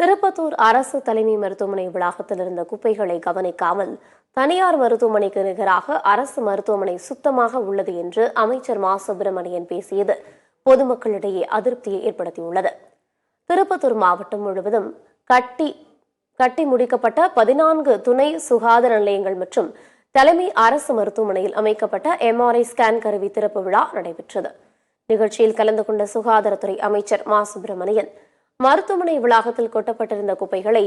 திருப்பத்தூர் அரசு தலைமை மருத்துவமனை வளாகத்தில் இருந்த குப்பைகளை கவனிக்காமல் தனியார் மருத்துவமனைக்கு நிகராக அரசு மருத்துவமனை சுத்தமாக உள்ளது என்று அமைச்சர் மா சுப்பிரமணியன் பேசியது பொதுமக்களிடையே அதிருப்தியை ஏற்படுத்தியுள்ளது. திருப்பத்தூர் மாவட்டம் முழுவதும் கட்டி முடிக்கப்பட்ட 14 துணை சுகாதார நிலையங்கள் மற்றும் தலைமை அரசு மருத்துவமனையில் அமைக்கப்பட்ட MRI ஸ்கேன் கருவி திறப்பு விழா நடைபெற்றது. நிகழ்ச்சியில் கலந்து கொண்ட சுகாதாரத்துறை அமைச்சர் மா சுப்பிரமணியன் மருத்துவமனை வளாகத்தில் கொட்டப்பட்டிருந்த குப்பைகளை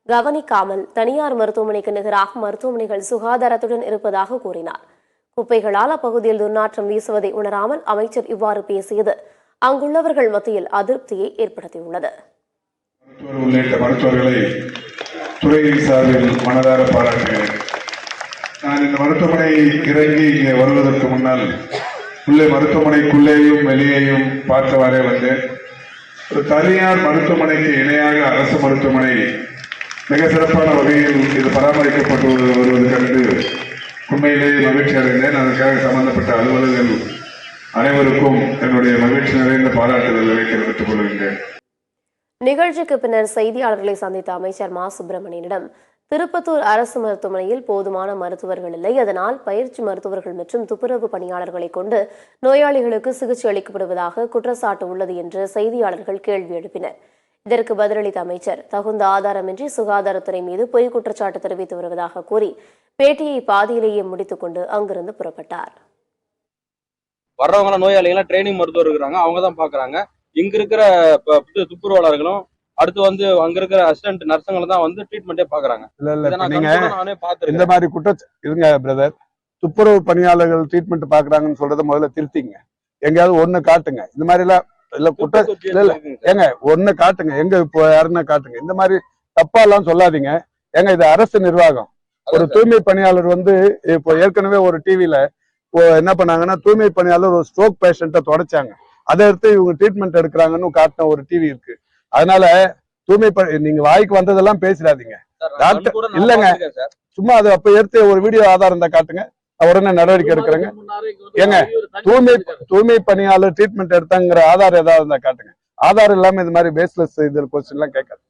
கவனிக்காமல் தனியார் மருத்துவமனைக்கு நிகராக மருத்துவமனைகள் சுகாதாரத்துடன் இருப்பதாக கூறினார். குப்பைகளால் அப்பகுதியில் துர்நாற்றம் வீசுவதை உணராமல் அமைச்சர் இவ்வாறு பேசியது அங்குள்ளவர்கள் மத்தியில் அதிருப்தியை ஏற்படுத்தியுள்ளது. உள்ளிட்ட மருத்துவர்களை துறையின் சார்பில் மனதார பாராட்டுகிறேன். நான் இந்த மருத்துவமனை இறங்கி இங்கே வருவதற்கு முன்னால் உள்ளே மருத்துவமனைக்குள்ளேயும் வெளியேயும் பார்த்தவாறே வந்தேன். ஒரு தனியார் மருத்துவமனைக்கு இணையாக அரசு மருத்துவமனை மிக சிறப்பான வகையில் இது பராமரிக்கப்பட்டு வருவது கண்டு உண்மையிலேயே மகிழ்ச்சி அடைந்தேன். அதற்காக சம்பந்தப்பட்ட அலுவலர்கள் அனைவருக்கும் என்னுடைய மகிழ்ச்சி நிறைந்த பாராட்டுதல்களை தெரிவித்துக் கொள்கின்றேன். நிகழ்ச்சிக்கு பின்னர் செய்தியாளர்களை சந்தித்த அமைச்சர் மா சுப்பிரமணியனிடம் திருப்பத்தூர் அரசு மருத்துவமனையில் போதுமான மருத்துவர்கள் இல்லை, அதனால் பயிற்சி மருத்துவர்கள் மற்றும் துப்புரவு பணியாளர்களை கொண்டு நோயாளிகளுக்கு சிகிச்சை அளிக்கப்படுவதாக குற்றச்சாட்டு உள்ளது என்று செய்தியாளர்கள் கேள்வி எழுப்பினர். இதற்கு பதிலளித்த அமைச்சர் தகுந்த ஆதாரமின்றி சுகாதாரத்துறை மீது பொய் குற்றச்சாட்டு தெரிவித்து வருவதாக கூறி பேட்டியை பாதியிலேயே முடித்துக் கொண்டு அங்கிருந்து புறப்பட்டார். வர்றவங்க நோயாளிகள் ட்ரைனிங் மருத்துவர் இருக்கிறாங்க, அவங்க தான் பாக்குறாங்க. இங்க இருக்கிற துப்புரவாளர்களும் அடுத்து அங்க இருக்கிற அசிஸ்டன்ட் நர்ஸுங்களை தான் ட்ரீட்மெண்டே பாக்குறாங்க. நீங்க இந்த மாதிரி இதுங்க பிரதர், துப்புரவு பணியாளர்கள் ட்ரீட்மெண்ட் பாக்குறாங்கன்னு சொல்றத முதல்ல திருத்திங்க. எங்கேயாவது ஒண்ணு காட்டுங்க. இந்த மாதிரி எல்லாம் இல்ல இல்ல ஏங்க ஒண்ணு காட்டுங்க, எங்க இப்போ யாருன்னா காட்டுங்க. இந்த மாதிரி தப்பா எல்லாம் சொல்லாதீங்க ஏங்க. இது அரசு நிர்வாகம். ஒரு தூய்மை பணியாளர் இப்போ ஏற்கனவே ஒரு டிவில என்ன பண்ணாங்கன்னா, தூய்மை பணியாளர் ஒரு ஸ்ட்ரோக் பேஷண்ட்டை தொடச்சாங்க, அதை எடுத்து இவங்க ட்ரீட்மெண்ட் எடுக்கிறாங்கன்னு காட்டின ஒரு டிவி இருக்கு. அதனால தூய்மை நீங்க வாய்க்கு வந்ததெல்லாம் பேசிடாதீங்க. டாக்டர் இல்லங்க, சும்மா அது அப்ப எடுத்து ஒரு வீடியோ ஆதாரம் தான் காட்டுங்க, உடனே நடவடிக்கை எடுக்கிறேங்க. ஏங்க தூய்மை பணியாளர் ட்ரீட்மெண்ட் எடுத்தாங்கிற ஆதாரம் ஏதாவது இருந்தா காட்டுங்க. ஆதாரம் இல்லாம இது மாதிரி பேஸ்லெஸ் இது கொஸ்டின் எல்லாம் கேட்காது.